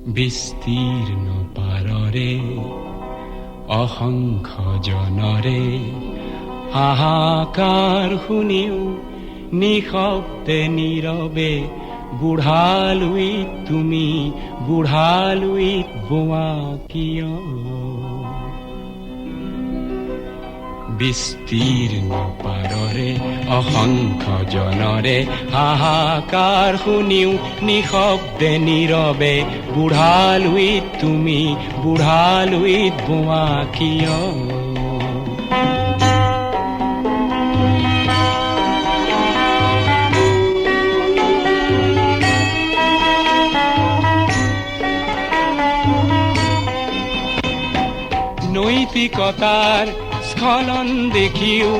বিস্তীৰ্ণ পাৰৰে অসংখ্য জনৰে হাহাকাৰ শুনিও নিশব্দে নীৰৱে বুঢ়ালুইত তুমি বুঢ়ালুইত বোৱা কিয়? বিস্তীৰ্ণ পাৰৰে অসংখ্য জনৰে হাহাকাৰ শুনিও নিশব্দে নীৰৱে বুঢ়ালুইত তুমি বুঢ়ালুইত বোৱা কিয়? নৈতিকতাৰ স্খলন দেখিও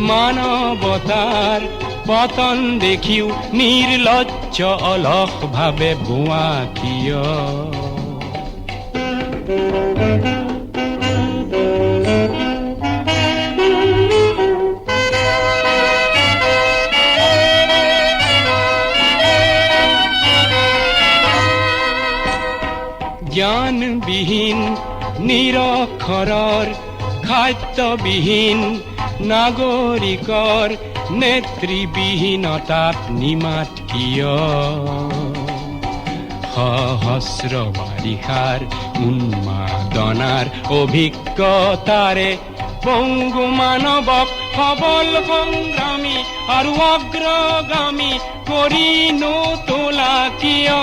মানৱতাৰ পতন দেখিও নিৰ্লজ্জ অলস ভাৱে বোৱা কিয়? জ্ঞানবিহীন নিৰক্ষৰৰ খাদ্যবিহীন নাগৰিকৰ নেতৃবিহীনতাত নিমাত কিয়? সহস্ৰ বাৰিষাৰ উন্মাদনাৰ অভিজ্ঞতাৰে পংগু মানৱক সবল সংগ্ৰামী আৰু অগ্ৰগামী কৰি নতোলা কিয়?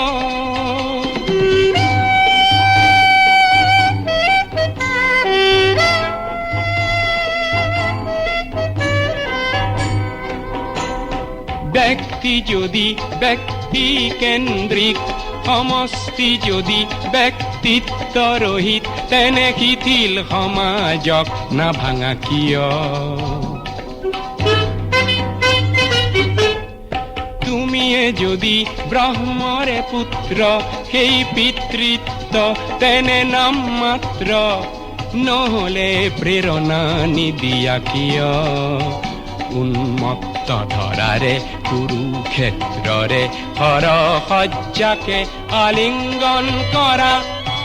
ব্যক্তি যদি ব্যক্তি কেন্দ্ৰিক সমষ্টি যদি ব্যক্তিত্ব ৰহিত তেনে শিথিল সমাজক নাভাঙা কিয়? তুমিয়ে যদি ব্ৰহ্মৰে পুত্ৰ সেই পিতৃত্ব তেনে নাম মাত্ৰ নহলে প্ৰেৰণা নিদিয়া কিয়? উন্মত্ত ধৰাৰে কুৰুক্ষেত্ৰৰে হৰসজ্জাকে আলিংগন কৰা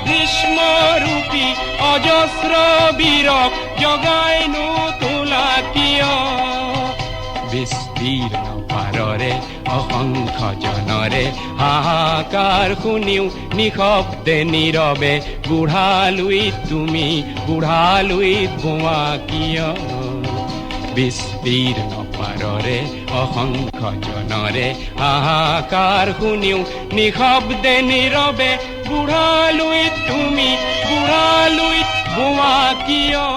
গ্ৰীষ্মৰূপী অজস্ৰ বীৰক জগাই নতোলা কিয়? বিস্তীৰ্ণ পাৰৰে অসংখ্য জনৰে হাহাকাৰ শুনিও নিশব্দে নীৰৱে বুঢ়ালুইত তুমি বুঢ়ালুইত বোৱা কিয়? বিস্তীৰ্ণ পাৰৰে অসংখ্য জনৰে হাহাকাৰ শুনিও নিশব্দে নীৰৱে বুঢ়ালুইত তুমি বুঢ়ালুইত বোৱা কিয়?